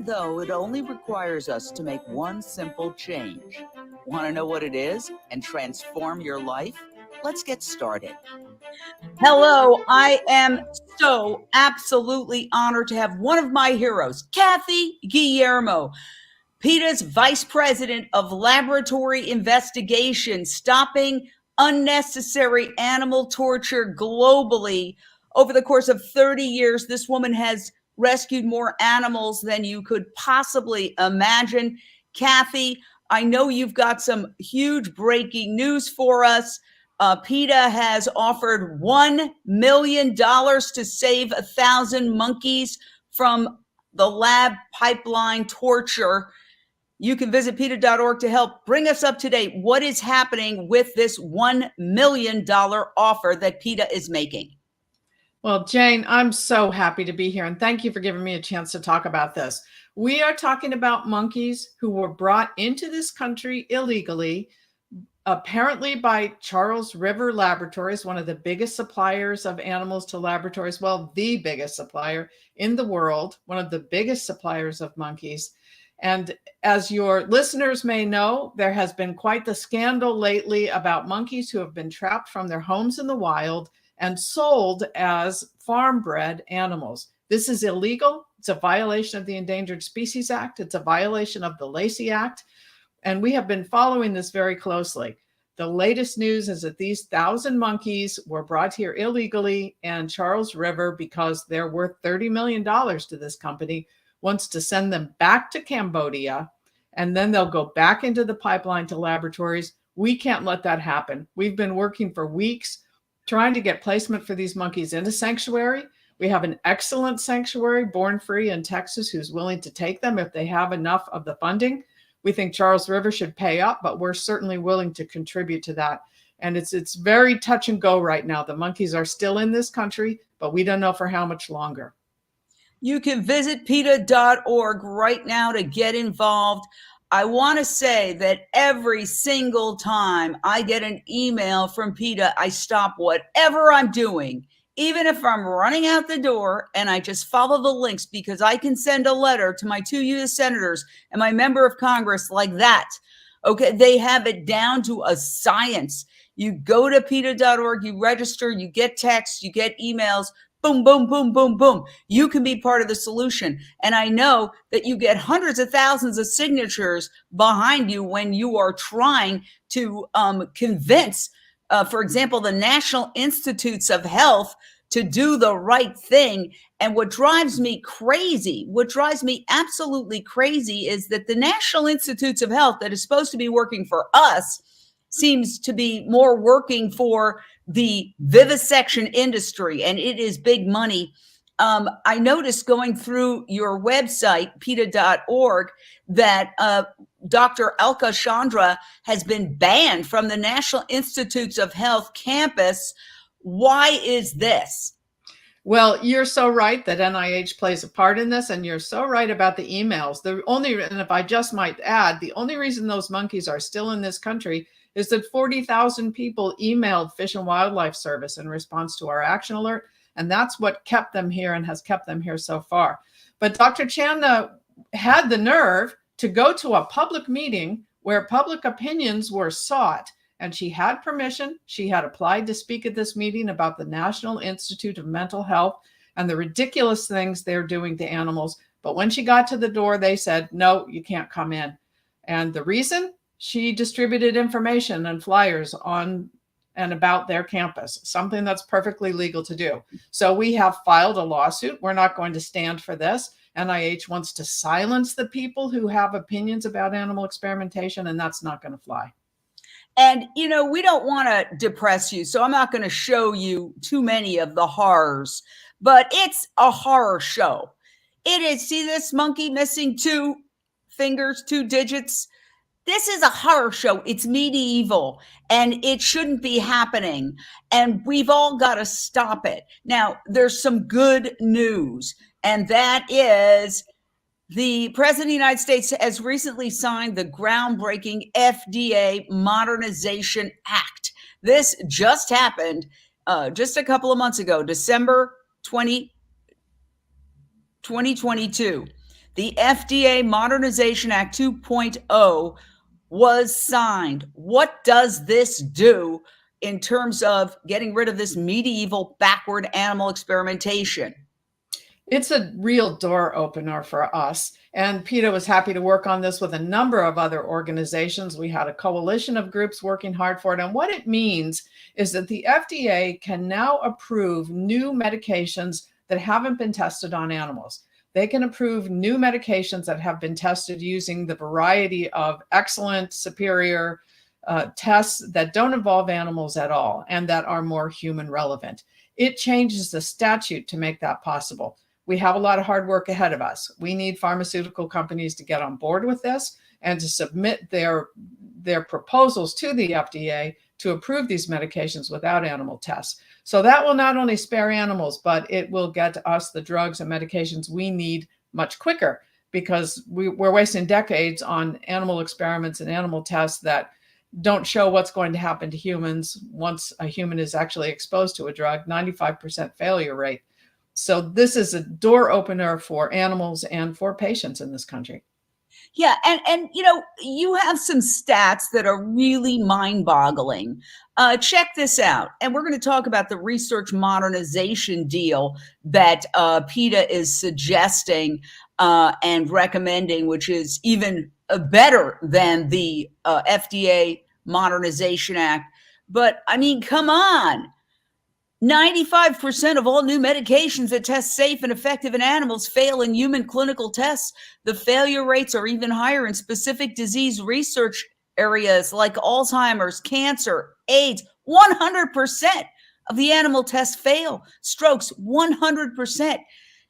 even though it only requires us to make one simple change. Want to know what it is and transform your life? Let's get started. Hello, I am so absolutely honored to have one of my heroes, Kathy Guillermo, PETA'S Vice President of Laboratory Investigation, stopping unnecessary animal torture globally. Over the course of 30 years, this woman has rescued more animals than you could possibly imagine. Kathy, I know you've got some huge breaking news for us. PETA has offered $1 million to save 1,000 monkeys from the lab pipeline torture. You can visit PETA.org to help bring us up to date. What is happening with this $1 million offer that PETA is making? Well, Jane, I'm so happy to be here, and thank you for giving me a chance to talk about this. We are talking about monkeys who were brought into this country illegally, apparently by Charles River Laboratories, one of the biggest suppliers of animals to laboratories, well, the biggest supplier in the world, one of the biggest suppliers of monkeys. And as your listeners may know, there has been quite the scandal lately about monkeys who have been trapped from their homes in the wild and sold as farm-bred animals. This is illegal. It's a violation of the Endangered Species Act. It's a violation of the Lacey Act. And we have been following this very closely. The latest news is that these 1,000 monkeys were brought here illegally, and Charles River, because they're worth $30 million to this company, wants to send them back to Cambodia, and then they'll go back into the pipeline to laboratories. We can't let that happen. We've been working for weeks trying to get placement for these monkeys in a sanctuary. We have an excellent sanctuary, Born Free in Texas, who's willing to take them if they have enough of the funding. We think Charles River should pay up, but we're certainly willing to contribute to that. And it's very touch and go right now. The monkeys are still in this country, but we don't know for how much longer. You can visit PETA.org right now to get involved. I want to say that every single time I get an email from PETA, I stop whatever I'm doing, even if I'm running out the door, and I just follow the links, because I can send a letter to my 2 U.S. senators and my member of Congress like that. Okay, they have it down to a science. You go to PETA.org, you register, you get texts, you get emails. Boom, boom, boom, boom, boom. You can be part of the solution. And I know that you get hundreds of thousands of signatures behind you when you are trying to convince, for example, the National Institutes of Health to do the right thing. And what drives me absolutely crazy, is that the National Institutes of Health, that is supposed to be working for us, seems to be more working for the vivisection industry, and it is big money. I noticed going through your website, PETA.org, that Dr. Alka Chandra has been banned from the National Institutes of Health campus. Why is this? Well, you're so right that NIH plays a part in this, and you're so right about the emails. And if I just might add, the only reason those monkeys are still in this country is that 40,000 people emailed Fish and Wildlife Service in response to our action alert. And that's what kept them here and has kept them here so far. But Dr. Chandra had the nerve to go to a public meeting where public opinions were sought. And she had permission. She had applied to speak at this meeting about the National Institute of Mental Health and the ridiculous things they're doing to animals. But when she got to the door, they said, no, you can't come in. And the reason? She distributed information and flyers on and about their campus, something that's perfectly legal to do. So we have filed a lawsuit. We're not going to stand for this. NIH wants to silence the people who have opinions about animal experimentation, and that's not going to fly. And, you know, we don't want to depress you, so I'm not going to show you too many of the horrors, but it's a horror show. It is, see this monkey missing 2 fingers, 2 digits? This is a horror show. It's medieval, and it shouldn't be happening. And we've all got to stop it. Now, there's some good news, and that is the President of the United States has recently signed the groundbreaking FDA Modernization Act. This just happened just a couple of months ago, December 2022. The FDA Modernization Act 2.0 was signed. What does this do in terms of getting rid of this medieval backward animal experimentation? It's a real door opener for us. And PETA was happy to work on this with a number of other organizations. We had a coalition of groups working hard for it. And what it means is that the FDA can now approve new medications that haven't been tested on animals. They can approve new medications that have been tested using the variety of excellent, superior tests that don't involve animals at all and that are more human relevant. It changes the statute to make that possible. We have a lot of hard work ahead of us. We need pharmaceutical companies to get on board with this and to submit their proposals to the FDA to approve these medications without animal tests. So that will not only spare animals, but it will get us the drugs and medications we need much quicker, because we're wasting decades on animal experiments and animal tests that don't show what's going to happen to humans once a human is actually exposed to a drug, 95% failure rate. So this is a door opener for animals and for patients in this country. Yeah, and you have some stats that are really mind-boggling. Check this out, and we're going to talk about the research modernization deal that PETA is suggesting and recommending, which is even better than the FDA Modernization Act. But I mean, come on. 95% of all new medications that test safe and effective in animals fail in human clinical tests. The failure rates are even higher in specific disease research areas like Alzheimer's, cancer, AIDS. 100% of the animal tests fail. Strokes, 100%.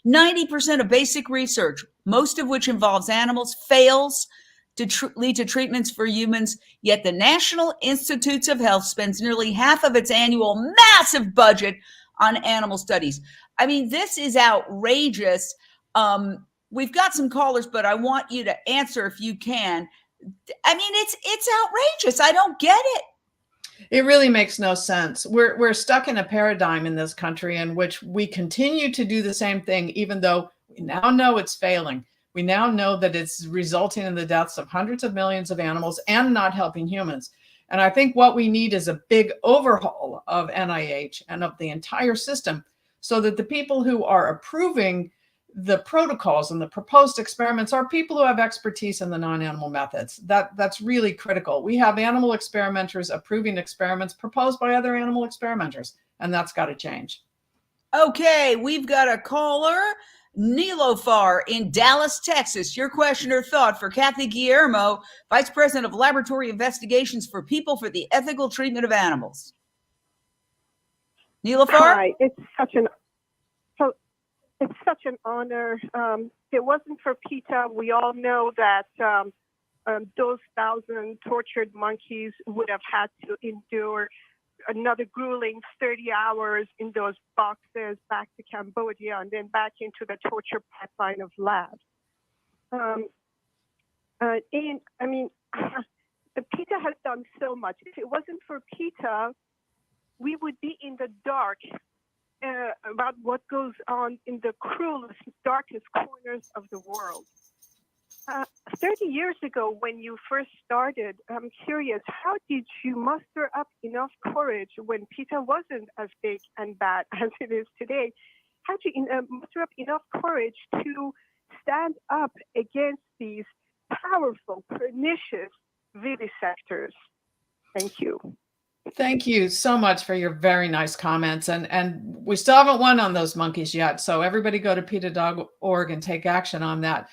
90% of basic research, most of which involves animals, fails to lead to treatments for humans, yet the National Institutes of Health spends nearly half of its annual massive budget on animal studies. I mean, this is outrageous. We've got some callers, but I want you to answer if you can. I mean, it's outrageous. I don't get it. It really makes no sense. We're stuck in a paradigm in this country in which we continue to do the same thing, even though we now know it's failing. We now know that it's resulting in the deaths of hundreds of millions of animals and not helping humans. And I think what we need is a big overhaul of NIH and of the entire system so that the people who are approving the protocols and the proposed experiments are people who have expertise in the non-animal methods. That's really critical. We have animal experimenters approving experiments proposed by other animal experimenters, and that's got to change. Okay, we've got a caller. Nilofar in Dallas, Texas. Your question or thought for Kathy Guillermo, Vice President of Laboratory Investigations for People for the Ethical Treatment of Animals. Nilofar? Hi, it's such an honor. If it wasn't for PETA, we all know that those 1,000 tortured monkeys would have had to endure another grueling 30 hours in those boxes back to Cambodia and then back into the torture pipeline of labs. And I mean, the PETA has done so much. If it wasn't for PETA, we would be in the dark about what goes on in the cruelest, darkest corners of the world. 30 years ago, when you first started, I'm curious, how did you muster up enough courage when PETA wasn't as big and bad as it is today? How did you muster up enough courage to stand up against these powerful, pernicious vivisectors? Thank you. Thank you so much for your very nice comments. And we still haven't won on those monkeys yet. So everybody go to PETA.org and take action on that.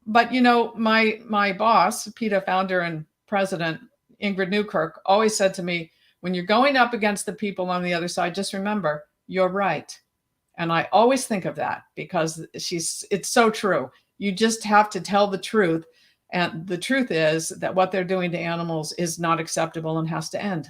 But, my boss, PETA founder and president, Ingrid Newkirk, always said to me, when you're going up against the people on the other side, just remember, you're right. And I always think of that because it's so true. You just have to tell the truth. And the truth is that what they're doing to animals is not acceptable and has to end.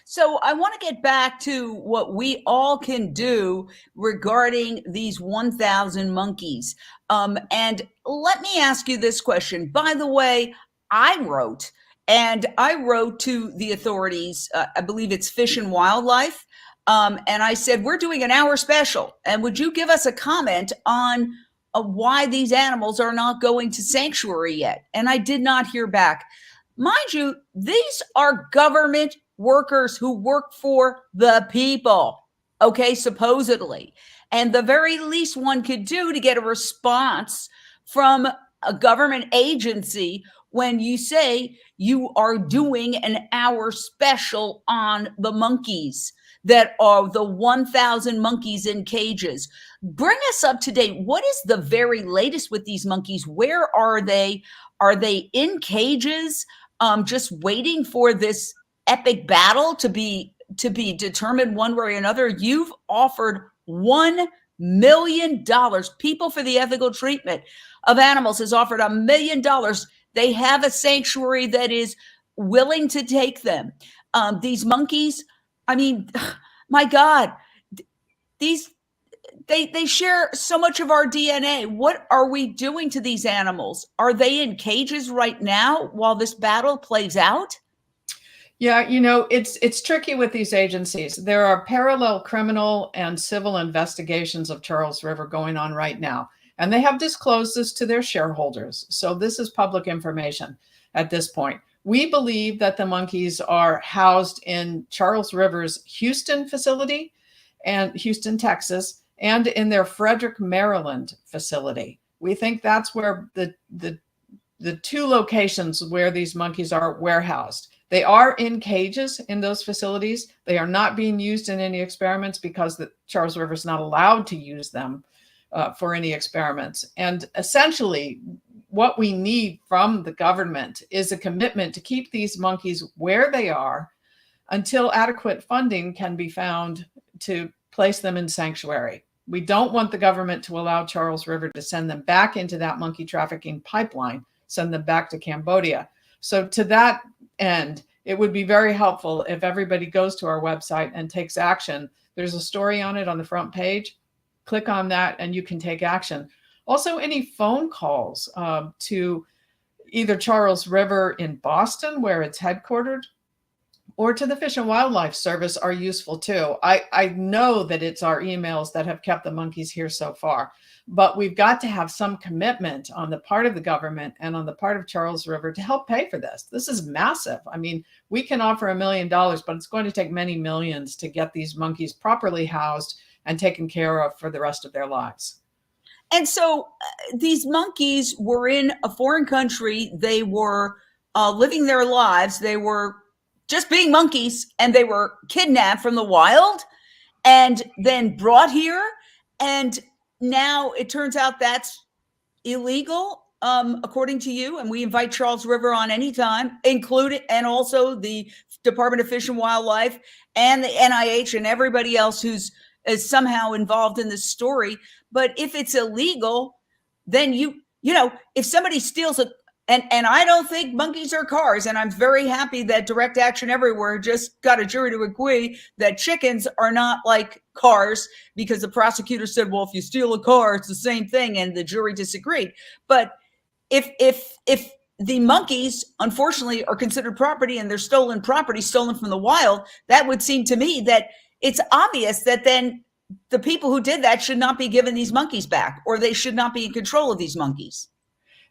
So I want to get back to what we all can do regarding these 1,000 monkeys. And let me ask you this question. By the way, I wrote to the authorities, I believe it's Fish and Wildlife, and I said, we're doing an hour special. And would you give us a comment on why these animals are not going to sanctuary yet. And I did not hear back. Mind you, these are government workers who work for the people, okay, supposedly. And the very least one could do to get a response from a government agency when you say you are doing an hour special on the monkeys that are the 1,000 monkeys in cages. Bring us up to date. What is the very latest with these monkeys? Where are they? Are they in cages, just waiting for this epic battle to be determined one way or another? You've offered $1 million. People for the Ethical Treatment of Animals has offered $1 million. They have a sanctuary that is willing to take them. These monkeys, I mean, my God, these they share so much of our DNA. What are we doing to these animals? Are they in cages right now while this battle plays out? Yeah, it's tricky with these agencies. There are parallel criminal and civil investigations of Charles River going on right now, and they have disclosed this to their shareholders. So this is public information at this point. We believe that the monkeys are housed in Charles River's Houston facility and Houston, Texas, and in their Frederick, Maryland facility. We think that's where the two locations where these monkeys are warehoused. They are in cages in those facilities. They are not being used in any experiments because Charles River is not allowed to use them for any experiments. And essentially, what we need from the government is a commitment to keep these monkeys where they are until adequate funding can be found to place them in sanctuary. We don't want the government to allow Charles River to send them back into that monkey trafficking pipeline, send them back to Cambodia. So to that end, it would be very helpful if everybody goes to our website and takes action. There's a story on it on the front page. Click on that and you can take action. Also, any phone calls to either Charles River in Boston, where it's headquartered, or to the Fish and Wildlife Service are useful too. I know that it's our emails that have kept the monkeys here so far, but we've got to have some commitment on the part of the government and on the part of Charles River to help pay for this. This is massive. I mean, we can offer $1 million, but it's going to take many millions to get these monkeys properly housed and taken care of for the rest of their lives. And so these monkeys were in a foreign country. They were living their lives. They were just being monkeys, and they were kidnapped from the wild and then brought here. And now it turns out that's illegal, according to you. And we invite Charles River on anytime, including, and also the Department of Fish and Wildlife and the NIH and everybody else who's is somehow involved in this story. But if it's illegal, then you know, if somebody steals a, and I don't think monkeys are cars. And I'm very happy that Direct Action Everywhere just got a jury to agree that chickens are not like cars, because the prosecutor said, well, if you steal a car, it's the same thing. And the jury disagreed. But if the monkeys, unfortunately, are considered property and they're stolen property, stolen from the wild, that would seem to me that it's obvious that then the people who did that should not be given these monkeys back, or they should not be in control of these monkeys.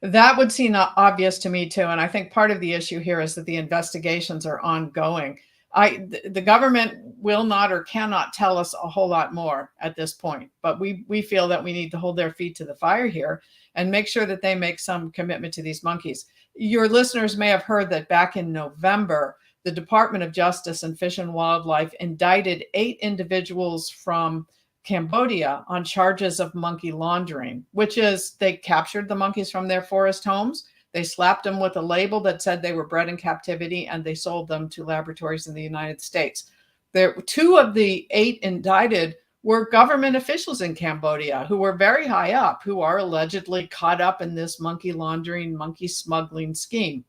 That would seem obvious to me too. And I think part of the issue here is that the investigations are ongoing. The government will not or cannot tell us a whole lot more at this point, but we feel that we need to hold their feet to the fire here and make sure that they make some commitment to these monkeys. Your listeners may have heard that back in November, the Department of Justice and Fish and Wildlife indicted 8 individuals from Cambodia on charges of monkey laundering, which is they captured the monkeys from their forest homes. They slapped them with a label that said they were bred in captivity, and they sold them to laboratories in the United States. 2 of the 8 indicted were government officials in Cambodia who were very high up, who are allegedly caught up in this monkey laundering, monkey smuggling scheme.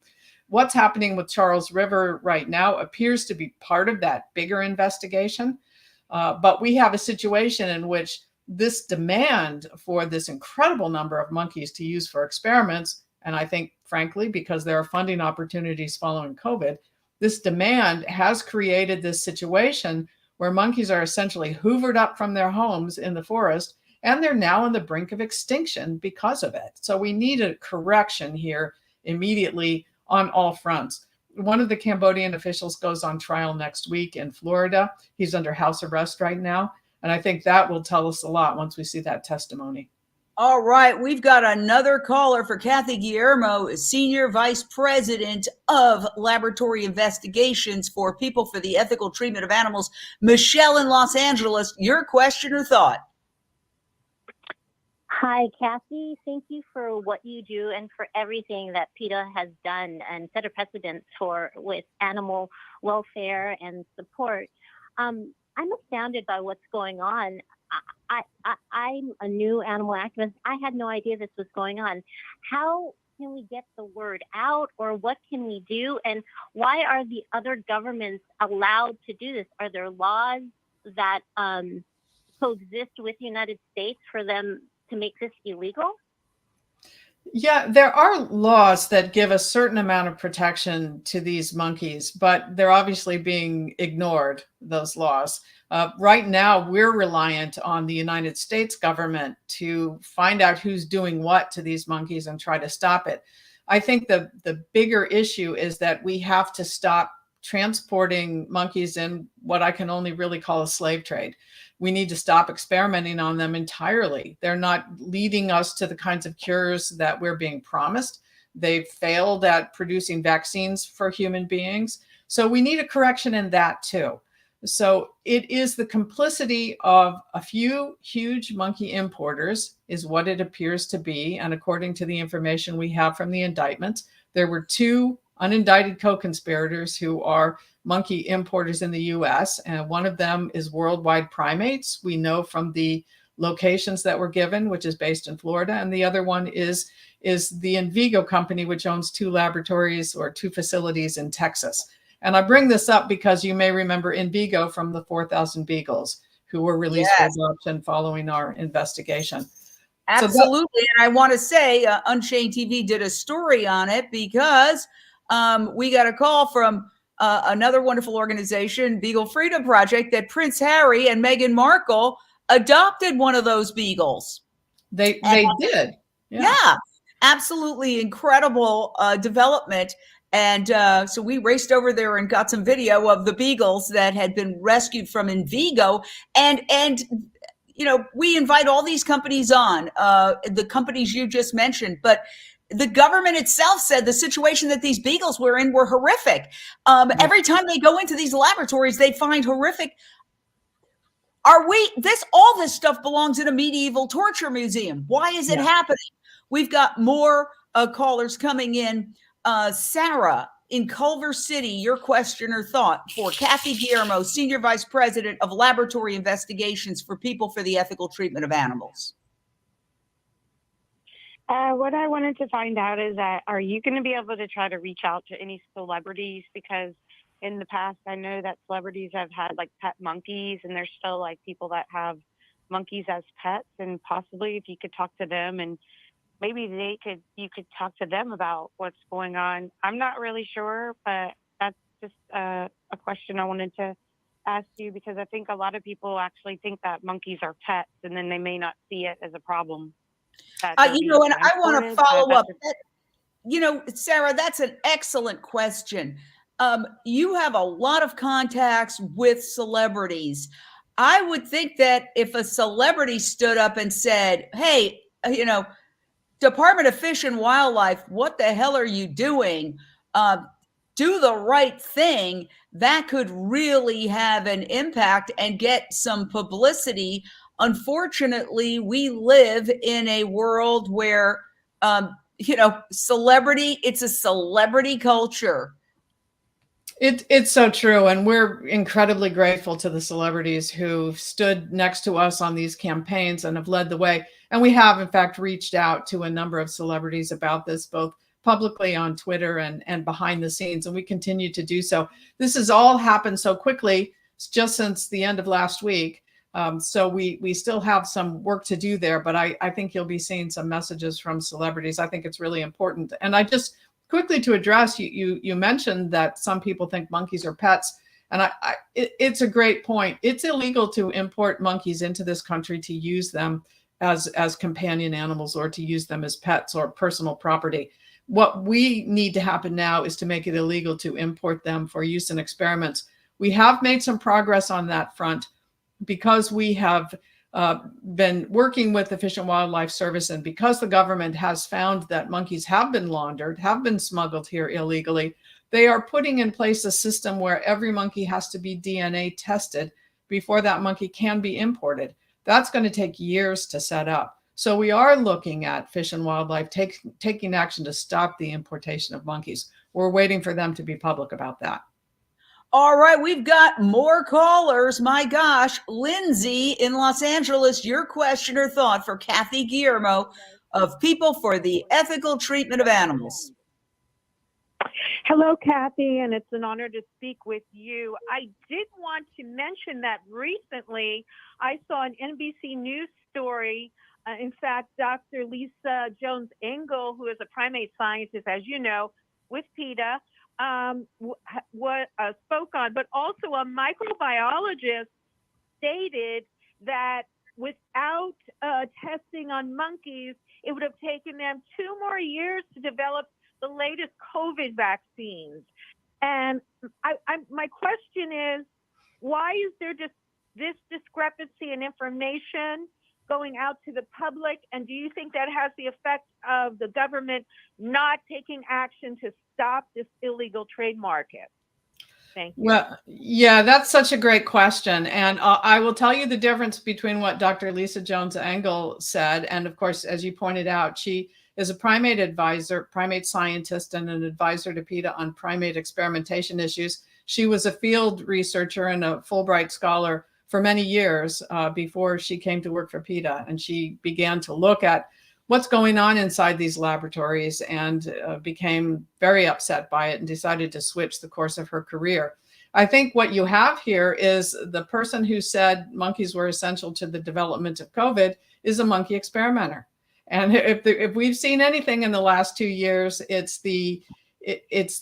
What's happening with Charles River right now appears to be part of that bigger investigation. But we have a situation in which this demand for this incredible number of monkeys to use for experiments, and I think, frankly, because there are funding opportunities following COVID, this demand has created this situation where monkeys are essentially hoovered up from their homes in the forest and they're now on the brink of extinction because of it. So we need a correction here immediately on all fronts. One of the Cambodian officials goes on trial next week in Florida. He's under house arrest right now. And I think that will tell us a lot once we see that testimony. All right, we've got another caller for Kathy Guillermo, Senior Vice President of Laboratory Investigations for People for the Ethical Treatment of Animals. Michelle in Los Angeles, your question or thought? Hi, Kathy. Thank you for what you do and for everything that PETA has done and set a precedent for with animal welfare and support. I'm astounded by what's going on. I'm a new animal activist. I had no idea this was going on. How can we get the word out, or what can we do? And why are the other governments allowed to do this? Are there laws that coexist with the United States for them to make this illegal? Yeah, there are laws that give a certain amount of protection to these monkeys, but they're obviously being ignored, those laws. Right now, we're reliant on the United States government to find out who's doing what to these monkeys and try to stop it. I think the bigger issue is that we have to stop transporting monkeys in what I can only really call a slave trade. We need to stop experimenting on them entirely. They're not leading us to the kinds of cures that we're being promised. They've failed at producing vaccines for human beings. So we need a correction in that too. So it is the complicity of a few huge monkey importers is what it appears to be. And according to the information we have from the indictments, there were 2 unindicted co-conspirators who are monkey importers in the US, and one of them is Worldwide Primates. We know from the locations that were given, which is based in Florida, and the other one is the Envigo company, which owns 2 laboratories or 2 facilities in Texas. And I bring this up because you may remember Envigo from the 4,000 Beagles who were released for adoption following our investigation. Absolutely. And I want to say Unchained TV did a story on it because we got a call from another wonderful organization, Beagle Freedom Project, that Prince Harry and Meghan Markle adopted one of those beagles. They did. Yeah, absolutely incredible development. And so we raced over there and got some video of the beagles that had been rescued from Envigo. And you know, we invite all these companies on, the companies you just mentioned, but the government itself said the situation that these beagles were in were horrific. Every time they go into these laboratories, they find horrific. All this stuff belongs in a medieval torture museum. Why is it happening? We've got more callers coming in. Sarah in Culver City, your question or thought for Kathy Guillermo, Senior Vice President of Laboratory Investigations for People for the Ethical Treatment of Animals. What I wanted to find out is that, are you going to be able to try to reach out to any celebrities? Because in the past, I know that celebrities have had like pet monkeys, and there's still like people that have monkeys as pets, and possibly if you could talk to them and maybe you could talk to them about what's going on. I'm not really sure, but that's just a question I wanted to ask you, because I think a lot of people actually think that monkeys are pets, and then they may not see it as a problem. You know, and I want to follow up. You know, Sarah, that's an excellent question. You have a lot of contacts with celebrities. I would think that if a celebrity stood up and said, hey, you know, Department of Fish and Wildlife, what the hell are you doing? Do the right thing. That could really have an impact and get some publicity. Unfortunately, we live in a world where, you know, it's a celebrity culture. It's so true. And we're incredibly grateful to the celebrities who stood next to us on these campaigns and have led the way. And we have, in fact, reached out to a number of celebrities about this, both publicly on Twitter and behind the scenes. And we continue to do so. This has all happened so quickly, just since the end of last week. So we still have some work to do there, but I think you'll be seeing some messages from celebrities. I think it's really important. And I just quickly to address, you mentioned that some people think monkeys are pets. And it's a great point. It's illegal to import monkeys into this country to use them as companion animals or to use them as pets or personal property. What we need to happen now is to make it illegal to import them for use in experiments. We have made some progress on that front because we have been working with the Fish and Wildlife Service, and because the government has found that monkeys have been laundered, have been smuggled here illegally, they are putting in place a system where every monkey has to be DNA tested before that monkey can be imported. That's going to take years to set up. So we are looking at Fish and Wildlife taking action to stop the importation of monkeys. We're waiting for them to be public about that. All right, we've got more callers. My gosh, Lindsay in Los Angeles, your question or thought for Kathy Guillermo of People for the Ethical Treatment of Animals. Hello, Kathy, and it's an honor to speak with you. I did want to mention that recently I saw an NBC News story. In fact, Dr. Lisa Jones-Engel, who is a primate scientist, as you know, with PETA, spoke on, but also a microbiologist stated that without testing on monkeys, it would have taken them 2 more years to develop the latest COVID vaccines. And my question is, why is there just this discrepancy in information going out to the public? And do you think that has the effect of the government not taking action to stop this illegal trade market? Thank you. Well, yeah, that's such a great question. And I will tell you the difference between what Dr. Lisa Jones-Engel said. And of course, as you pointed out, she is a primate advisor, primate scientist, and an advisor to PETA on primate experimentation issues. She was a field researcher and a Fulbright scholar for many years before she came to work for PETA. And she began to look at what's going on inside these laboratories and became very upset by it and decided to switch the course of her career. I think what you have here is the person who said monkeys were essential to the development of COVID is a monkey experimenter. And if we've seen anything in the last 2 years, it's the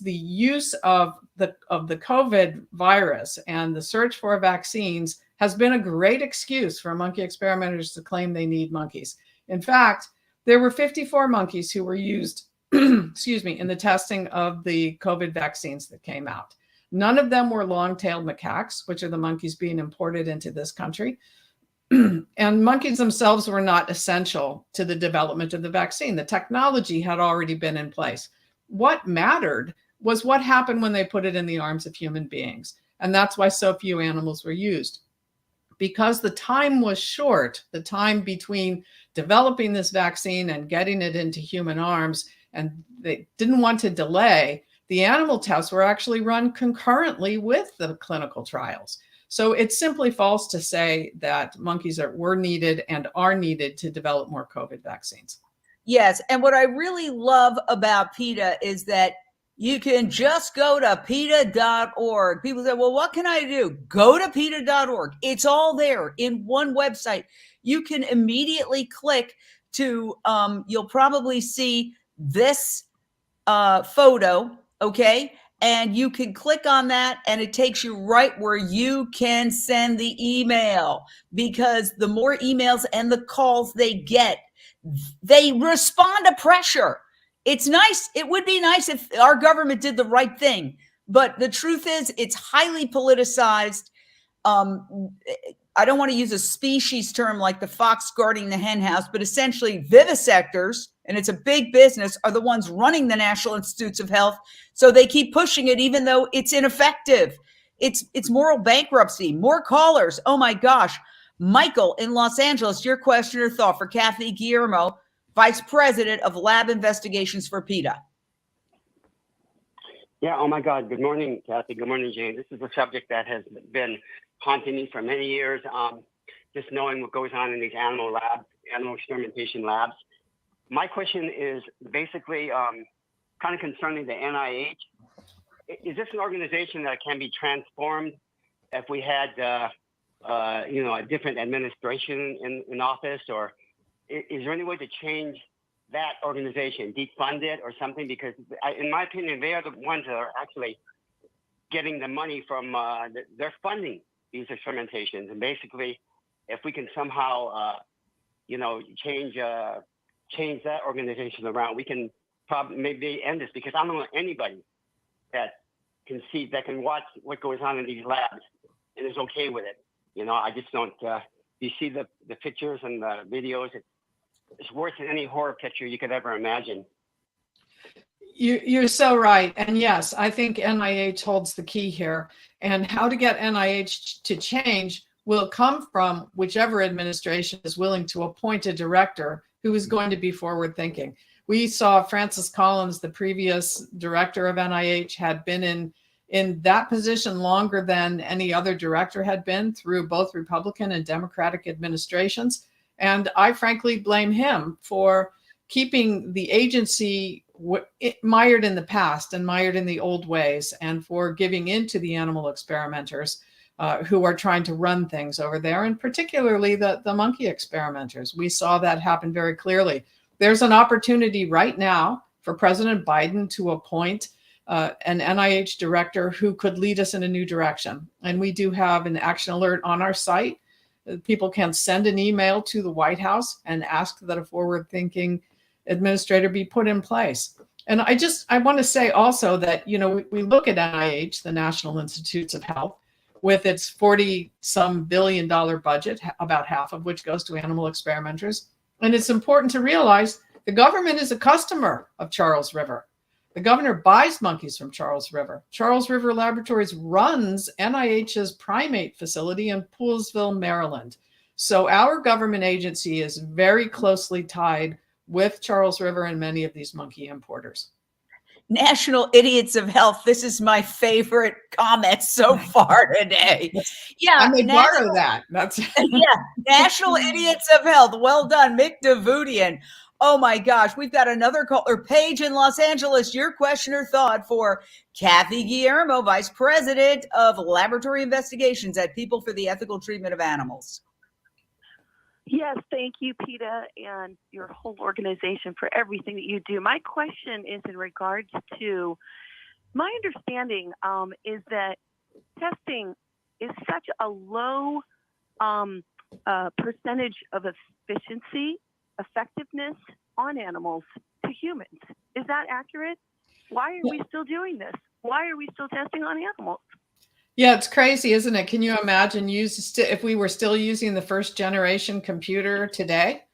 use of the COVID virus and the search for vaccines has been a great excuse for monkey experimenters to claim they need monkeys. In fact, there were 54 monkeys who were used, excuse me, in the testing of the COVID vaccines that came out. None of them were long-tailed macaques, which are the monkeys being imported into this country. And monkeys themselves were not essential to the development of the vaccine. The technology had already been in place. What mattered was what happened when they put it in the arms of human beings. And that's why so few animals were used. Because the time was short, the time between developing this vaccine and getting it into human arms, and they didn't want to delay, the animal tests were actually run concurrently with the clinical trials. So it's simply false to say that monkeys were needed and are needed to develop more COVID vaccines. Yes, and what I really love about PETA is that you can just go to PETA.org. People say, well, what can I do? Go to PETA.org. It's all there in one website. You can immediately click to, you'll probably see this photo, okay? And you can click on that and it takes you right where you can send the email, because the more emails and the calls they get, they respond to pressure. It's nice. It would be nice if our government did the right thing. But the truth is, it's highly politicized. I don't want to use a species term like the fox guarding the hen house, but essentially vivisectors, and it's a big business, are the ones running the National Institutes of Health. So they keep pushing it, even though it's ineffective. It's moral bankruptcy. More callers. Oh my gosh. Michael in Los Angeles, your question or thought for Kathy Guillermo, Vice President of Lab Investigations for PETA. Yeah, oh my God. Good morning, Kathy. Good morning, Jane. This is a subject that has been haunting me for many years. Just knowing what goes on in these animal experimentation labs. My question is basically kind of concerning the NIH. Is this an organization that can be transformed if we had, a different administration in office, or is there any way to change that organization, defund it or something? Because in my opinion, they are the ones that are actually getting the money from, they're funding these experimentations. And basically, if we can somehow change that organization around, we can probably maybe end this, because I don't know anybody that can watch what goes on in these labs and is okay with it. I just don't. You see the pictures and the videos. It's worse than any horror picture you could ever imagine. You're so right. And yes, I think NIH holds the key here. And how to get NIH to change will come from whichever administration is willing to appoint a director who is going to be forward thinking. We saw Francis Collins, the previous director of NIH, had been in that position longer than any other director had been through both Republican and Democratic administrations. And I frankly blame him for keeping the agency mired in the past and mired in the old ways, and for giving in to the animal experimenters who are trying to run things over there, and particularly the monkey experimenters. We saw that happen very clearly. There's an opportunity right now for President Biden to appoint an NIH director who could lead us in a new direction. And we do have an action alert on our site. People can send an email to the White House and ask that a forward-thinking administrator be put in place. And I want to say also that, we look at NIH, the National Institutes of Health, with its 40-some billion dollar budget, about half of which goes to animal experimenters. And it's important to realize the government is a customer of Charles River. The governor buys monkeys from Charles River. Charles River Laboratories runs NIH's Primate facility in Poolesville, Maryland. So our government agency is very closely tied with Charles River and many of these monkey importers. National Idiots of Health. This is my favorite comment so far today. Yeah, I may borrow that. That's National Idiots of Health. Well done, Mick Davudian. Oh my gosh, we've got another caller, Paige in Los Angeles. Your question or thought for Kathy Guillermo, Vice President of Laboratory Investigations at People for the Ethical Treatment of Animals. Yes, thank you, PETA, and your whole organization for everything that you do. My question is in regards to, my understanding is that testing is such a low percentage of efficiency, effectiveness on animals to humans. Is that accurate? Why are we still doing this? Why are we still testing on animals? Yeah, it's crazy, isn't it? Can you imagine if we were still using the first generation computer today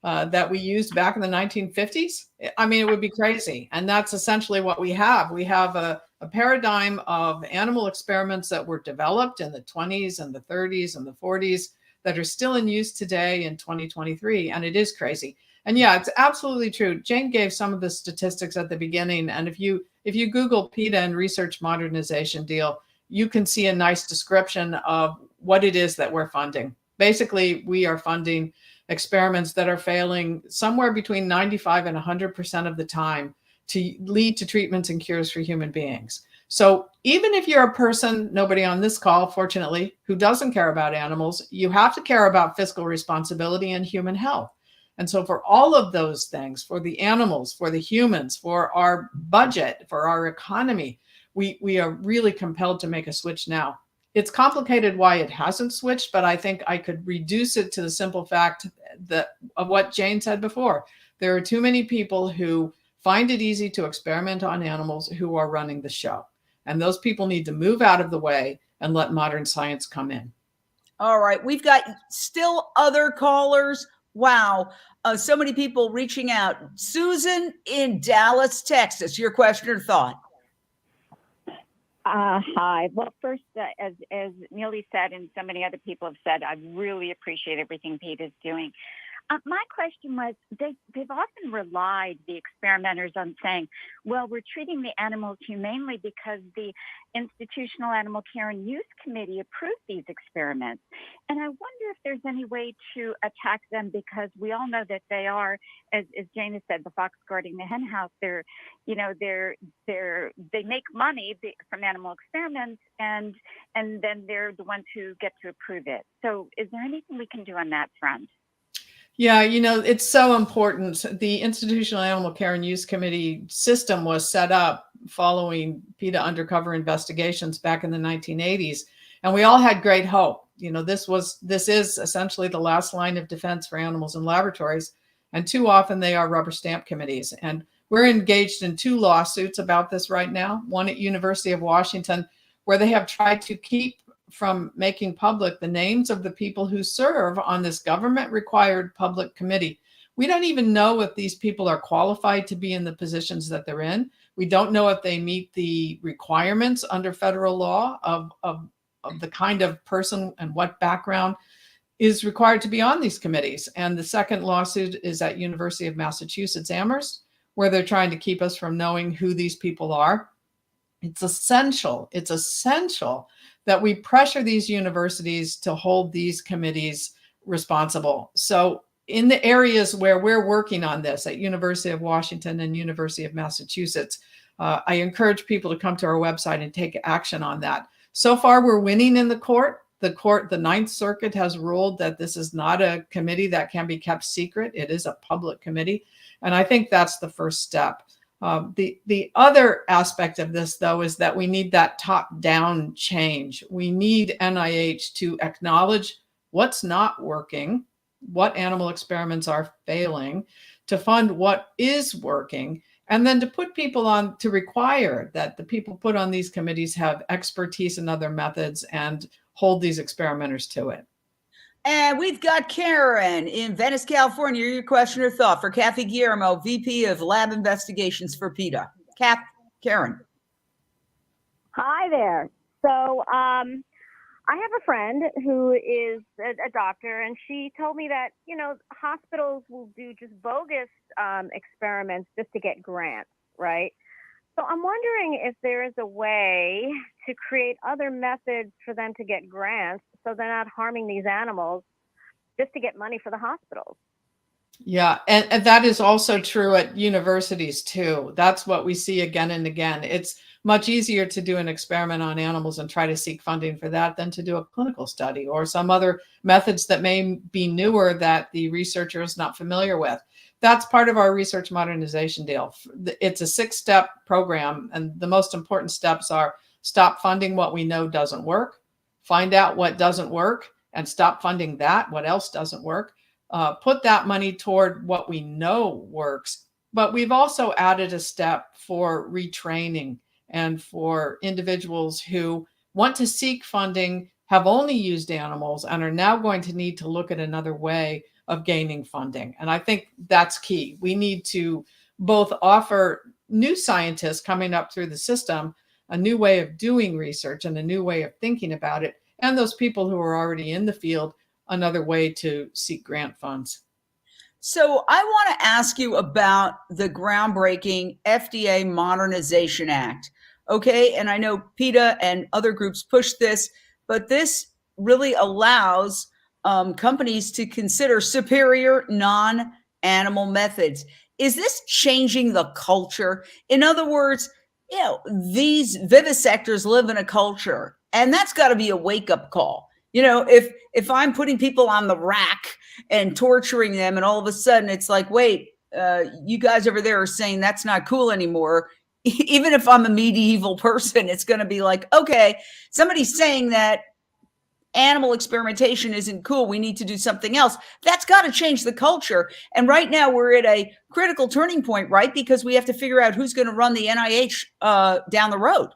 that we used back in the 1950s? I mean, it would be crazy. And that's essentially what we have. We have a paradigm of animal experiments that were developed in the 20s and the 30s and the 40s that are still in use today in 2023. And it is crazy. And yeah, it's absolutely true. Jane gave some of the statistics at the beginning. And if you Google PETA and research modernization deal, you can see a nice description of what it is that we're funding. Basically, we are funding experiments that are failing somewhere between 95 and 100% of the time to lead to treatments and cures for human beings. So even if you're a person, nobody on this call, fortunately, who doesn't care about animals, you have to care about fiscal responsibility and human health. And so for all of those things, for the animals, for the humans, for our budget, for our economy, we are really compelled to make a switch now. It's complicated why it hasn't switched, but I think I could reduce it to the simple fact of what Jane said before. There are too many people who find it easy to experiment on animals who are running the show. And those people need to move out of the way and let modern science come in. All right. We've got still other callers. Wow. So many people reaching out. Susan in Dallas, Texas, your question or thought? Hi. Well, first, as Neely said, and so many other people have said, I really appreciate everything PETA is doing. My question was, they've often relied, the experimenters, on saying, well, we're treating the animals humanely because the Institutional Animal Care and Use Committee approved these experiments. And I wonder if there's any way to attack them, because we all know that they are, as Jane has said, the fox guarding the hen house. They make money from animal experiments, and then they're the ones who get to approve it. So is there anything we can do on that front? Yeah, it's so important. The Institutional Animal Care and Use Committee system was set up following PETA undercover investigations back in the 1980s. And we all had great hope. This is essentially the last line of defense for animals in laboratories. And too often they are rubber stamp committees. And we're engaged in 2 lawsuits about this right now. One at University of Washington, where they have tried to keep from making public the names of the people who serve on this government required public committee. We don't even know if these people are qualified to be in the positions that they're in. We don't know if they meet the requirements under federal law of the kind of person and what background is required to be on these committees. And the second lawsuit is at University of Massachusetts Amherst, where they're trying to keep us from knowing who these people are. It's essential that we pressure these universities to hold these committees responsible. So in the areas where we're working on this at University of Washington and University of Massachusetts, I encourage people to come to our website and take action on that. So far, we're winning in the court. The Ninth Circuit has ruled that this is not a committee that can be kept secret. It is a public committee. And I think that's the first step. The other aspect of this, though, is that we need that top-down change. We need NIH to acknowledge what's not working, what animal experiments are failing, to fund what is working, and then to put people on, to require that the people put on these committees have expertise in other methods and hold these experimenters to it. And we've got Karen in Venice, California. Your question or thought for Kathy Guillermo, VP of Lab Investigations for PETA. Karen. Hi there. So I have a friend who is a doctor, and she told me that, hospitals will do just bogus experiments just to get grants, right? So I'm wondering if there is a way to create other methods for them to get grants so they're not harming these animals just to get money for the hospitals. Yeah, and that is also true at universities too. That's what we see again and again. It's much easier to do an experiment on animals and try to seek funding for that than to do a clinical study or some other methods that may be newer that the researcher is not familiar with. That's part of our research modernization deal. It's a 6-step program, and the most important steps are stop funding what we know doesn't work, find out what doesn't work, and stop funding that, what else doesn't work. Put that money toward what we know works. But we've also added a step for retraining and for individuals who want to seek funding, have only used animals, and are now going to need to look at another way of gaining funding. And I think that's key. We need to both offer new scientists coming up through the system a new way of doing research and a new way of thinking about it, and those people who are already in the field another way to seek grant funds. So I want to ask you about the groundbreaking FDA Modernization Act. Okay, and I know PETA and other groups push this, but this really allows companies to consider superior non-animal methods. Is this changing the culture? In other words, these vivisectors live in a culture, and that's got to be a wake-up call. If I'm putting people on the rack and torturing them, and all of a sudden it's like, wait, you guys over there are saying that's not cool anymore. Even if I'm a medieval person, it's going to be like, okay, somebody's saying that animal experimentation isn't cool. We need to do something else. That's got to change the culture. And right now we're at a critical turning point, right? Because we have to figure out who's going to run the NIH down the road.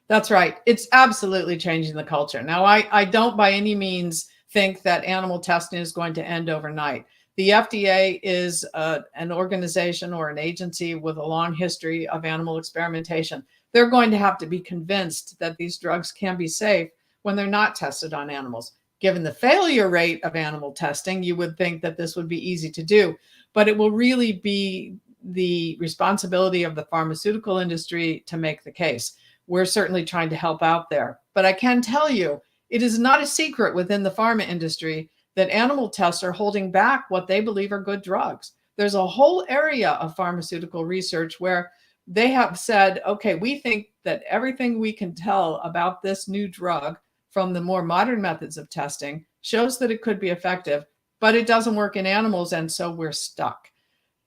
That's right. It's absolutely changing the culture. Now, I don't by any means think that animal testing is going to end overnight. The FDA is an organization or an agency with a long history of animal experimentation. They're going to have to be convinced that these drugs can be safe when they're not tested on animals. Given the failure rate of animal testing, you would think that this would be easy to do, but it will really be the responsibility of the pharmaceutical industry to make the case. We're certainly trying to help out there. But I can tell you, it is not a secret within the pharma industry that animal tests are holding back what they believe are good drugs. There's a whole area of pharmaceutical research where they have said, okay, we think that everything we can tell about this new drug from the more modern methods of testing shows that it could be effective, but it doesn't work in animals, and so we're stuck.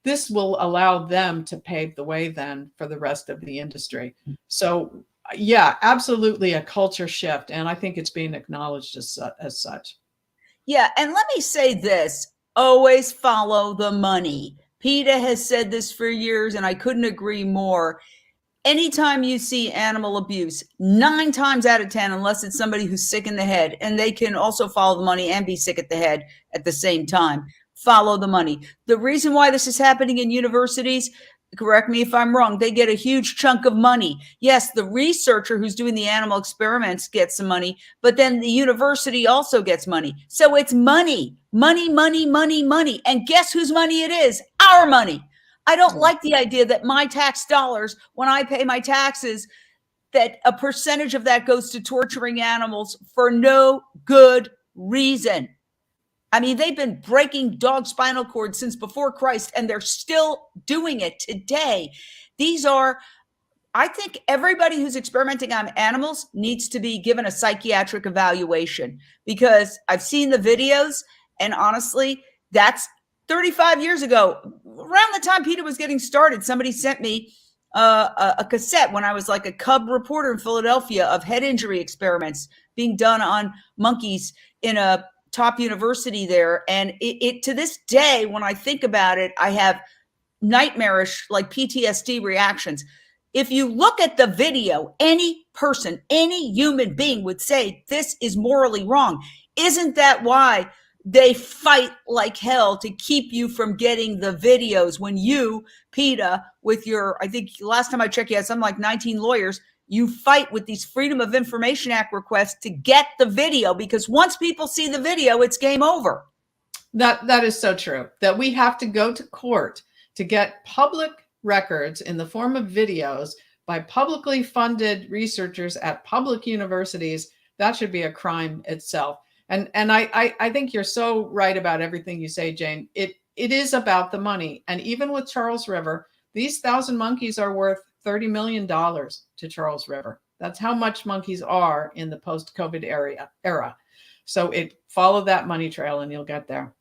This will allow them to pave the way then for the rest of the industry. So yeah, absolutely a culture shift. And I think it's being acknowledged as such. Yeah. And let me say this, always follow the money. PETA has said this for years, and I couldn't agree more. Anytime you see animal abuse, 9 times out of 10, unless it's somebody who's sick in the head, and they can also follow the money and be sick at the head at the same time, follow the money. The reason why this is happening in universities, correct me if I'm wrong, they get a huge chunk of money. Yes, the researcher who's doing the animal experiments gets some money, but then the university also gets money. So it's money, money, money, money, money. And guess whose money it is? Our money. I don't like the idea that my tax dollars, when I pay my taxes, that a percentage of that goes to torturing animals for no good reason. I mean, they've been breaking dog spinal cords since before Christ, and they're still doing it today. These are, I think everybody who's experimenting on animals needs to be given a psychiatric evaluation, because I've seen the videos, and honestly, that's 35 years ago. Around the time PETA was getting started, somebody sent me a cassette when I was like a cub reporter in Philadelphia of head injury experiments being done on monkeys in a top university there. And it to this day, when I think about it, I have nightmarish, like PTSD reactions. If you look at the video, any person, any human being would say this is morally wrong. Isn't that why they fight like hell to keep you from getting the videos? When you, PETA, with your, I think last time I checked, you had something like 19 lawyers, you fight with these Freedom of Information Act requests to get the video, because once people see the video, it's game over. That is so true, that we have to go to court to get public records in the form of videos by publicly funded researchers at public universities. That should be a crime itself. And I think you're so right about everything you say, Jane. It is about the money. And even with Charles River, these 1,000 monkeys are worth $30 million to Charles River. That's how much monkeys are in the post-COVID era. So follow that money trail and you'll get there.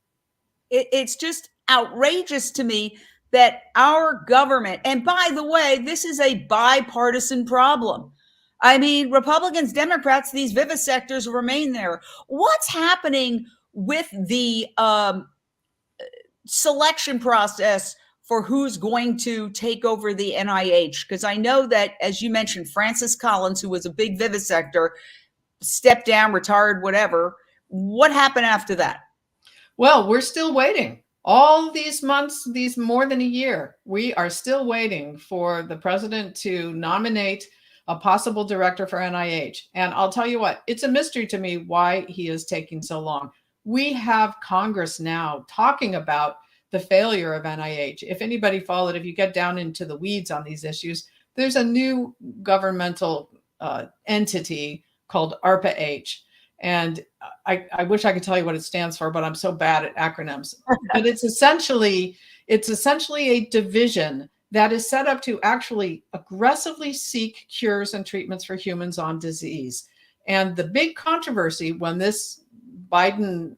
It's just outrageous to me that our government, and by the way, this is a bipartisan problem. I mean, Republicans, Democrats, these vivisectors remain there. What's happening with the selection process for who's going to take over the NIH? Because I know that, as you mentioned, Francis Collins, who was a big vivisector, stepped down, retired, whatever. What happened after that? Well, we're still waiting. All these months, these more than a year, we are still waiting for the president to nominate a possible director for NIH. And I'll tell you what, it's a mystery to me why he is taking so long. We have Congress now talking about the failure of NIH. If anybody followed, if you get down into the weeds on these issues, there's a new governmental entity called ARPA-H. And I wish I could tell you what it stands for, but I'm so bad at acronyms. But it's essentially a division that is set up to actually aggressively seek cures and treatments for humans on disease. And the big controversy when this Biden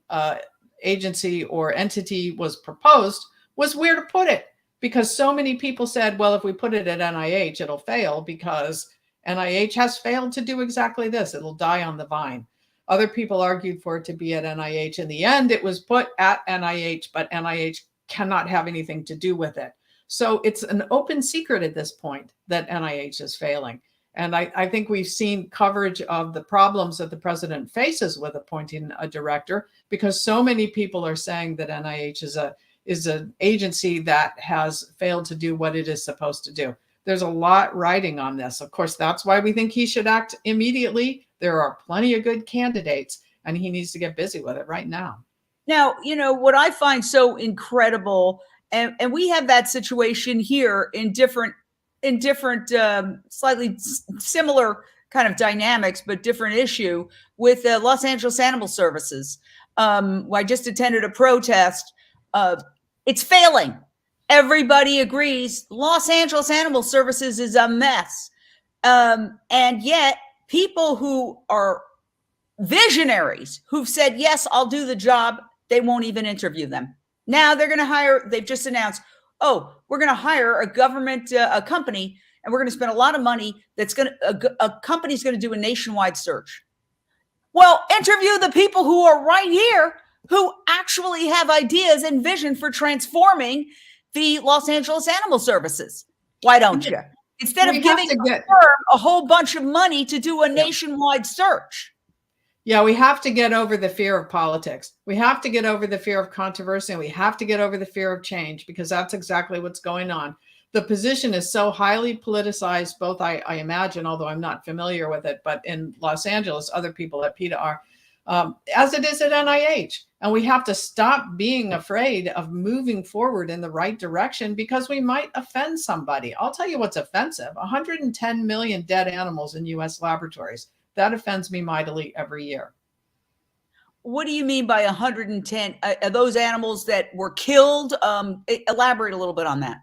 agency or entity was proposed was where to put it, because so many people said, well, if we put it at NIH, it'll fail, because NIH has failed to do exactly this. It'll die on the vine. Other people argued for it to be at NIH. In the end, it was put at NIH, but NIH cannot have anything to do with it. So it's an open secret at this point that NIH is failing. And I think we've seen coverage of the problems that the president faces with appointing a director, because so many people are saying that NIH is an agency that has failed to do what it is supposed to do. There's a lot riding on this. Of course, that's why we think he should act immediately. There are plenty of good candidates, and he needs to get busy with it right now. Now, you know, what I find so incredible, and we have that situation here in different slightly similar kind of dynamics, but different issue with Los Angeles Animal Services. I just attended a protest. It's failing. Everybody agrees Los Angeles Animal Services is a mess. And yet people who are visionaries who've said, yes, I'll do the job, they won't even interview them. Now they're going to hire, they've just announced, oh, we're going to hire a government, a company and we're going to spend a lot of money. That's going to, a company's going to do a nationwide search. Well, interview the people who are right here who actually have ideas and vision for transforming the Los Angeles Animal Services. Why don't you? Instead of giving a whole bunch of money to do a nationwide search. Yeah, we have to get over the fear of politics. We have to get over the fear of controversy, and we have to get over the fear of change, because that's exactly what's going on. The position is so highly politicized, both I imagine, although I'm not familiar with it, but in Los Angeles, other people at PETA are, as it is at NIH. And we have to stop being afraid of moving forward in the right direction, because we might offend somebody. I'll tell you what's offensive: 110 million dead animals in US laboratories. That offends me mightily every year. What do you mean by 110? Are those animals that were killed? Elaborate a little bit on that.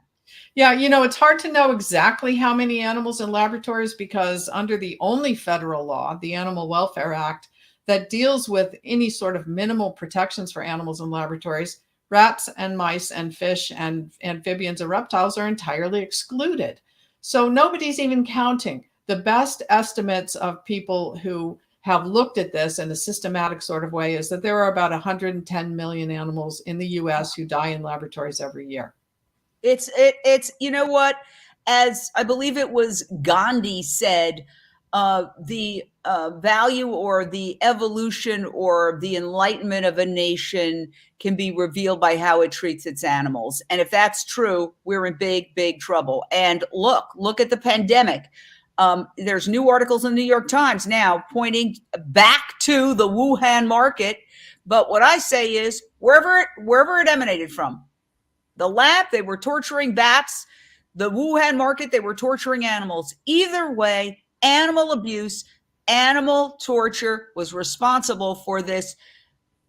Yeah, it's hard to know exactly how many animals in laboratories, because under the only federal law, the Animal Welfare Act, that deals with any sort of minimal protections for animals in laboratories, rats and mice and fish and amphibians and reptiles are entirely excluded. So nobody's even counting. The best estimates of people who have looked at this in a systematic sort of way is that there are about 110 million animals in the US who die in laboratories every year. It's you know what, as I believe it was Gandhi said, the value or the evolution or the enlightenment of a nation can be revealed by how it treats its animals. And if that's true, we're in big, big trouble. And look at the pandemic. There's new articles in the New York Times now pointing back to the Wuhan market. But what I say is wherever it emanated from, the lab, they were torturing bats. The Wuhan market, they were torturing animals. Either way, animal abuse, animal torture was responsible for this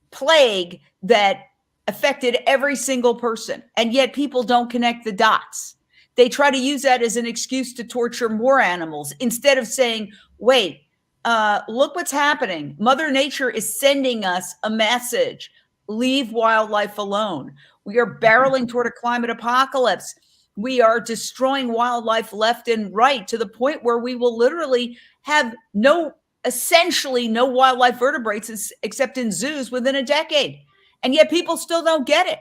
plague that affected every single person. And yet people don't connect the dots. They try to use that as an excuse to torture more animals instead of saying, wait, look what's happening. Mother Nature is sending us a message. Leave wildlife alone. We are barreling toward a climate apocalypse. We are destroying wildlife left and right to the point where we will literally have essentially no wildlife vertebrates except in zoos within a decade. And yet people still don't get it.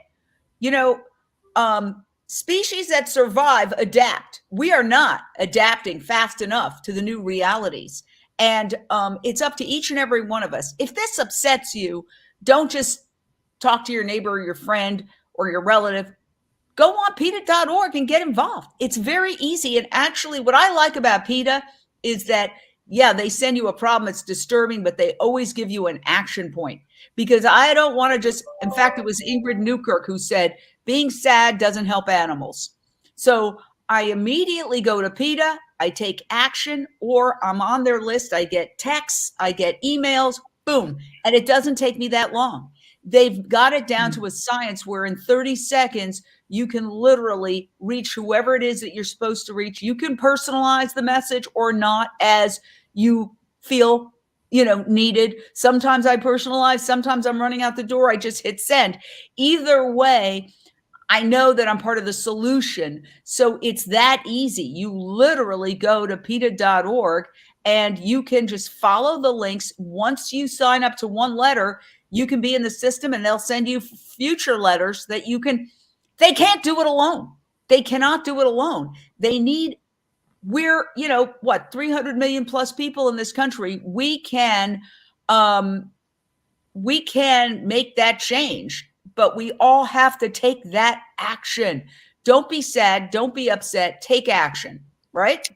Species that survive adapt. We are not adapting fast enough to the new realities. And it's up to each and every one of us. If this upsets you, don't just talk to your neighbor or your friend or your relative. Go on PETA.org and get involved. It's very easy. And actually, what I like about PETA is that, yeah, they send you a problem. It's disturbing, but they always give you an action point. Because I don't want to just, in fact, it was Ingrid Newkirk who said, being sad doesn't help animals. So I immediately go to PETA, I take action, or I'm on their list. I get texts, I get emails, boom. And it doesn't take me that long. They've got it down to a science where in 30 seconds, you can literally reach whoever it is that you're supposed to reach. You can personalize the message or not as you feel, needed. Sometimes I personalize, sometimes I'm running out the door. I just hit send. Either way, I know that I'm part of the solution. So it's that easy. You literally go to PETA.org and you can just follow the links. Once you sign up to one letter, you can be in the system and they'll send you future letters that you can. They can't do it alone. They cannot do it alone. We're 300 million plus people in this country. We can make that change, but we all have to take that action. Don't be sad. Don't be upset. Take action, right?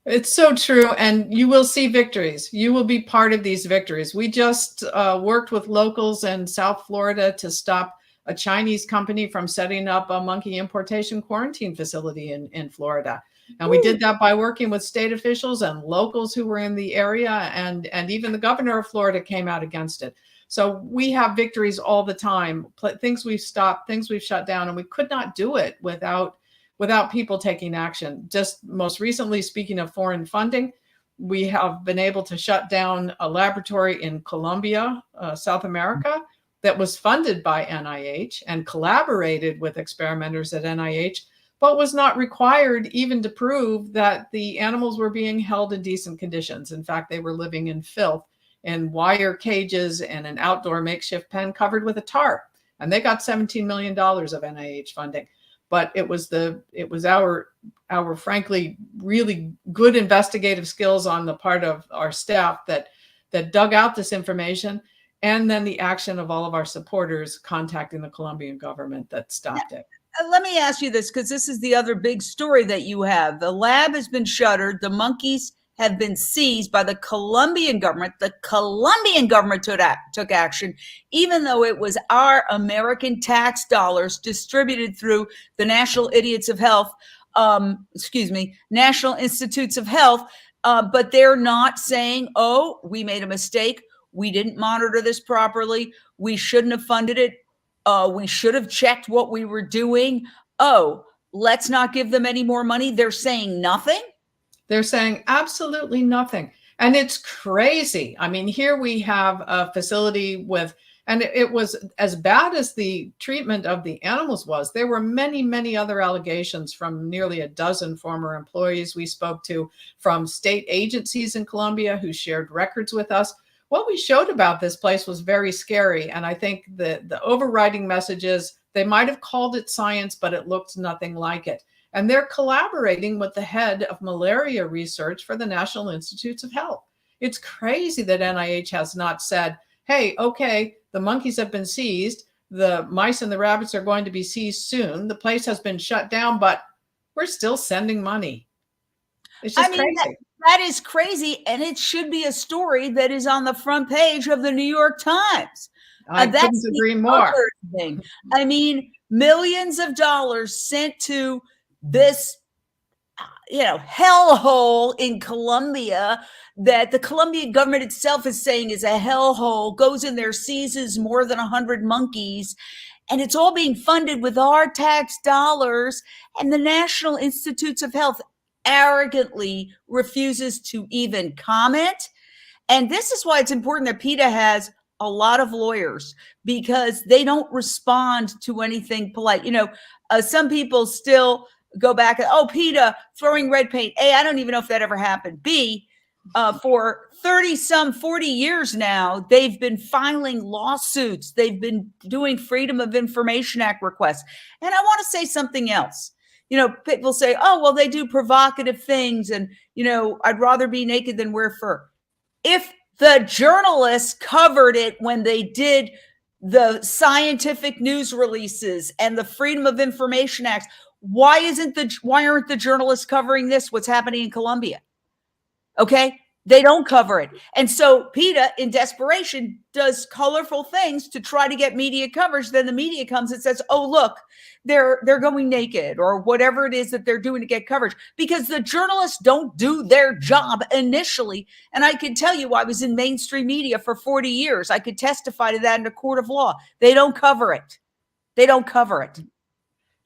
It's so true. And you will see victories. You will be part of these victories. We just worked with locals in South Florida to stop a Chinese company from setting up a monkey importation quarantine facility in Florida. And we did that by working with state officials and locals who were in the area. And even the governor of Florida came out against it. So we have victories all the time, things we've stopped, things we've shut down, and we could not do it without people taking action. Just most recently, speaking of foreign funding, we have been able to shut down a laboratory in Colombia, South America, that was funded by NIH and collaborated with experimenters at NIH, but was not required even to prove that the animals were being held in decent conditions. In fact, they were living in filth in wire cages and an outdoor makeshift pen covered with a tarp. And they got $17 million of NIH funding. But it was our frankly really good investigative skills on the part of our staff that dug out this information, and then the action of all of our supporters contacting the Colombian government that stopped it. Let me ask you this, because this is the other big story that you have. The lab has been shuttered. The monkeys have been seized by the Colombian government. The Colombian government took action, even though it was our American tax dollars distributed through the National Institutes of Health. But they're not saying, oh, we made a mistake. We didn't monitor this properly. We shouldn't have funded it. We should have checked what we were doing. Oh, let's not give them any more money. They're saying nothing. They're saying absolutely nothing. And it's crazy. I mean, here we have a facility with, and it was as bad as the treatment of the animals was. There were many, many other allegations from nearly a dozen former employees we spoke to, from state agencies in Colombia who shared records with us. What we showed about this place was very scary. And I think the overriding message is they might have called it science, but it looked nothing like it. And they're collaborating with the head of malaria research for the National Institutes of Health. It's crazy that NIH has not said, hey, okay, the monkeys have been seized. The mice and the rabbits are going to be seized soon. The place has been shut down, but we're still sending money. It's just crazy. That is crazy. And it should be a story that is on the front page of the New York Times. I couldn't agree more. Thing. I mean, millions of dollars sent to this, hellhole in Colombia that the Colombian government itself is saying is a hellhole, goes in there, seizes more than 100 monkeys, and it's all being funded with our tax dollars. And the National Institutes of Health arrogantly refuses to even comment. And this is why it's important that PETA has a lot of lawyers, because they don't respond to anything polite. Some people still go back and, oh, PETA throwing red paint. A, I don't even know if that ever happened. B, for 40 years now, they've been filing lawsuits. They've been doing Freedom of Information Act requests. And I want to say something else. People say, oh, well, they do provocative things. And, I'd rather be naked than wear fur. If the journalists covered it when they did the scientific news releases and the Freedom of Information Act, why aren't the journalists covering this? What's happening in Colombia? Okay. They don't cover it. And so PETA, in desperation, does colorful things to try to get media coverage. Then the media comes and says, oh, look, they're going naked, or whatever it is that they're doing to get coverage, because the journalists don't do their job initially. And I can tell you, I was in mainstream media for 40 years. I could testify to that in a court of law. They don't cover it. They don't cover it.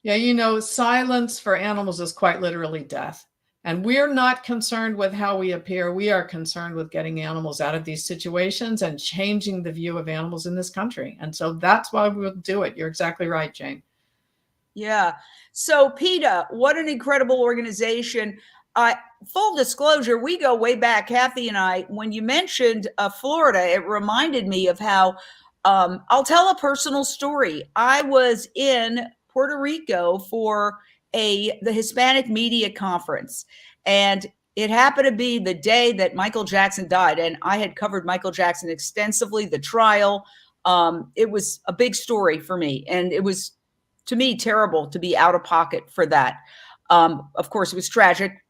Yeah, silence for animals is quite literally death. And we're not concerned with how we appear. We are concerned with getting animals out of these situations and changing the view of animals in this country. And so that's why we'll do it. You're exactly right, Jane. Yeah. So PETA, what an incredible organization. Full disclosure, we go way back, Kathy and I. When you mentioned Florida, it reminded me of how, I'll tell a personal story. I was in Puerto Rico for the Hispanic Media Conference, and it happened to be the day that Michael Jackson died. And I had covered Michael Jackson extensively, the trial. It was a big story for me, and it was, to me, terrible to be out of pocket for that. Of course, it was tragic,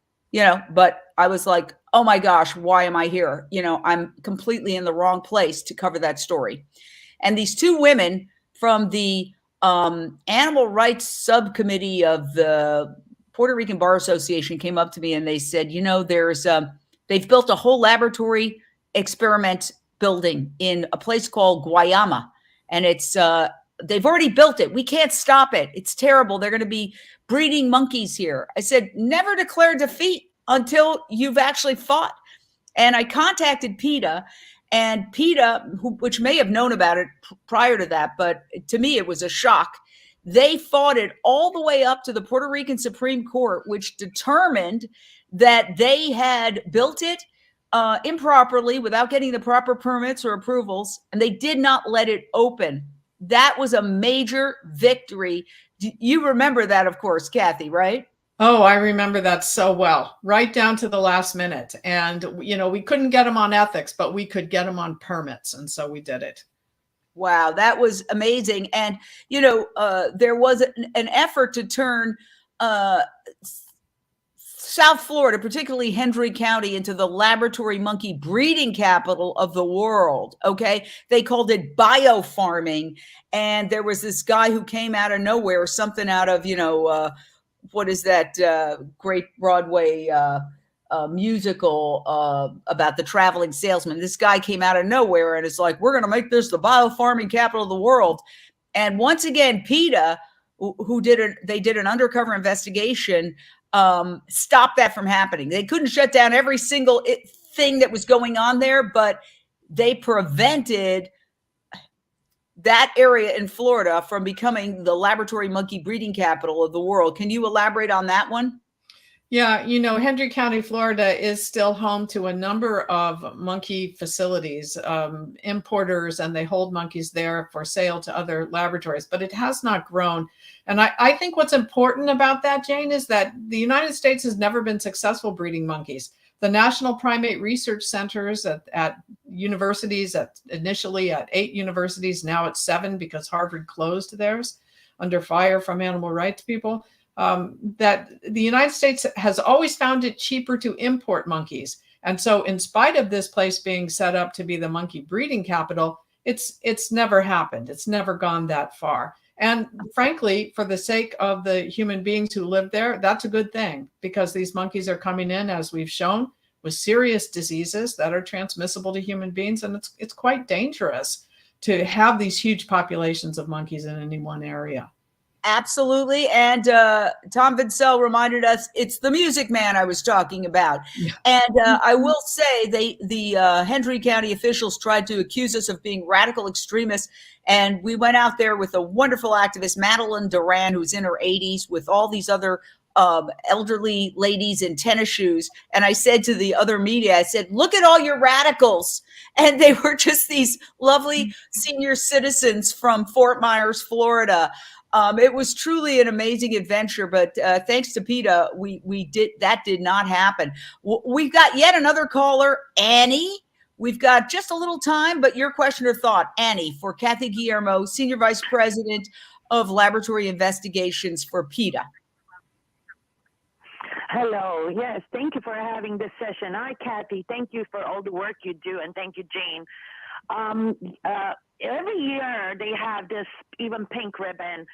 but I was like, oh my gosh, why am I here? I'm completely in the wrong place to cover that story. And these two women from the Animal Rights Subcommittee of the Puerto Rican Bar Association came up to me and they said, they've built a whole laboratory experiment building in a place called Guayama. And they've already built it. We can't stop it. It's terrible. They're going to be breeding monkeys here. I said, never declare defeat until you've actually fought. And I contacted PETA. And PETA, which may have known about it prior to that, but to me, it was a shock. They fought it all the way up to the Puerto Rican Supreme Court, which determined that they had built it improperly without getting the proper permits or approvals, and they did not let it open. That was a major victory. You remember that, of course, Kathy, right? Oh, I remember that so well, right down to the last minute. And, we couldn't get them on ethics, but we could get them on permits. And so we did it. Wow, that was amazing. And, there was an effort to turn South Florida, particularly Hendry County, into the laboratory monkey breeding capital of the world. Okay. They called it biofarming. And there was this guy who came out of nowhere, something out of, what is that great Broadway musical about the traveling salesman? This guy came out of nowhere and it's like, we're going to make this the biofarming capital of the world. And once again, PETA, they did an undercover investigation, stopped that from happening. They couldn't shut down every single thing that was going on there, but they prevented that area in Florida from becoming the laboratory monkey breeding capital of the world. Can you elaborate on that one? Yeah, Hendry County, Florida is still home to a number of monkey facilities, importers, and they hold monkeys there for sale to other laboratories, but it has not grown. And I think what's important about that, Jane, is that the United States has never been successful breeding monkeys. The National Primate Research Centers at universities, initially at 8 universities, now at 7 because Harvard closed theirs under fire from animal rights people, that the United States has always found it cheaper to import monkeys. And so in spite of this place being set up to be the monkey breeding capital, it's never happened. It's never gone that far. And frankly, for the sake of the human beings who live there, that's a good thing, because these monkeys are coming in, as we've shown, with serious diseases that are transmissible to human beings. And it's quite dangerous to have these huge populations of monkeys in any one area. Absolutely. And Tom Vincel reminded us it's the Music Man I was talking about. Yeah. And I will say the Hendry County officials tried to accuse us of being radical extremists. And we went out there with a wonderful activist, Madeline Duran, who's in her 80s, with all these other elderly ladies in tennis shoes. And I said to the other media, I said, look at all your radicals. And they were just these lovely senior citizens from Fort Myers, Florida. It was truly an amazing adventure, but thanks to PETA, that did not happen. We've got yet another caller, Annie. We've got just a little time, but your question or thought, Annie, for Kathy Guillermo, Senior Vice President of Laboratory Investigations for PETA. Hello. Yes, thank you for having this session. Hi, Kathy. Thank you for all the work you do, and thank you, Jane. Every year they have this even pink ribbon.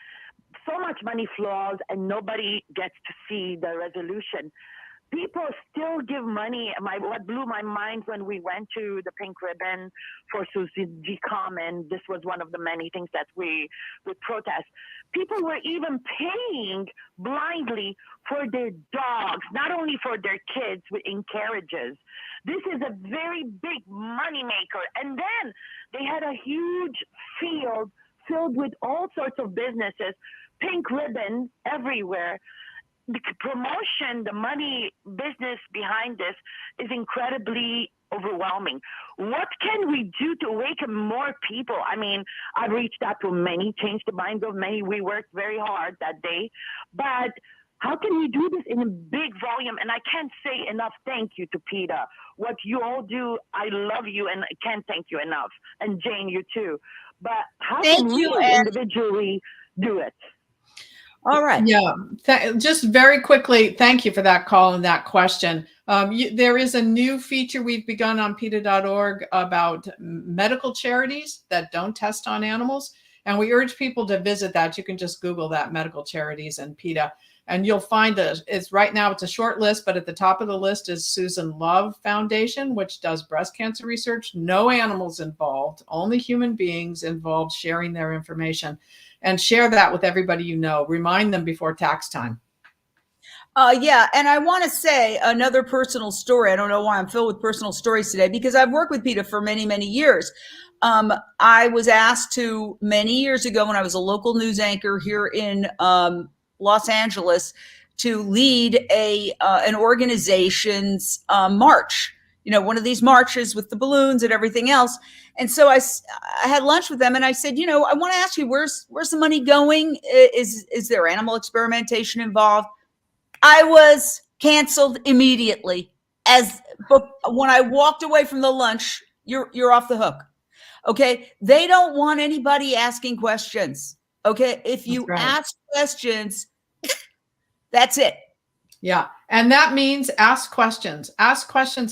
So much money flows and nobody gets to see the resolution. People still give money. What blew my mind when we went to the pink ribbon for Susie G. Common, this was one of the many things that we would protest. People were even paying blindly for their dogs, not only for their kids in carriages. This is a very big money maker. And then they had a huge field filled with all sorts of businesses, pink ribbon everywhere. The promotion, the money business behind this is incredibly overwhelming. What can we do to awaken more people? I mean, I've reached out to many, changed the minds of many. We worked very hard that day, but how can we do this in a big volume? And I can't say enough thank you to PETA. What you all do, I love you and I can't thank you enough. And Jane, you too. But how can we individually do it? All right. Yeah. Just very quickly, thank you for that call and that question. There is a new feature we've begun on PETA.org about medical charities that don't test on animals. And we urge people to visit that. You can just Google that, medical charities and PETA. And you'll find right now it's a short list, but at the top of the list is Susan Love Foundation, which does breast cancer research. No animals involved, only human beings involved sharing their information. And share that with everybody you know. Remind them before tax time. Yeah, and I want to say another personal story. I don't know why I'm filled with personal stories today, because I've worked with PETA for many, many years. I was asked to, many years ago when I was a local news anchor here in Los Angeles, to lead an organization's march. One of these marches with the balloons and everything else. And so I had lunch with them, and I said, I want to ask you, where's the money going? Is there animal experimentation involved? I was canceled immediately. When I walked away from the lunch, you're off the hook. Okay. They don't want anybody asking questions. Okay. If you ask questions, that's it. Yeah. And that means ask questions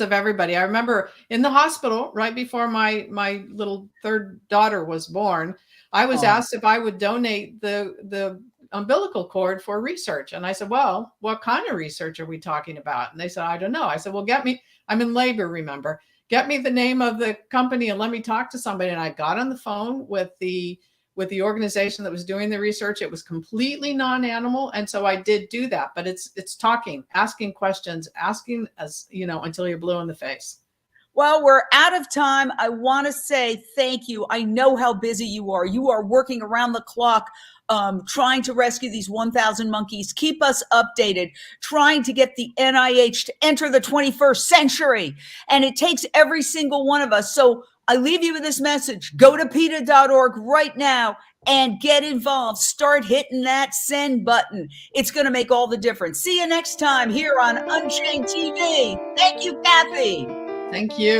of everybody. I remember in the hospital right before my little third daughter was born, I was asked if I would donate the umbilical cord for research. And I said, well, what kind of research are we talking about? And they said, I don't know. I said, well, I'm in labor, remember, get me the name of the company and let me talk to somebody. And I got on the phone with the organization that was doing the research. It was completely non-animal. And so I did do that, but it's talking, asking questions, asking until you're blue in the face. Well, we're out of time. I want to say thank you. I know how busy you are. You are working around the clock, trying to rescue these 1,000 monkeys. Keep us updated, trying to get the NIH to enter the 21st century. And it takes every single one of us. So I leave you with this message. Go to PETA.org right now and get involved. Start hitting that send button. It's going to make all the difference. See you next time here on Unchained TV. Thank you, Kathy. Thank you.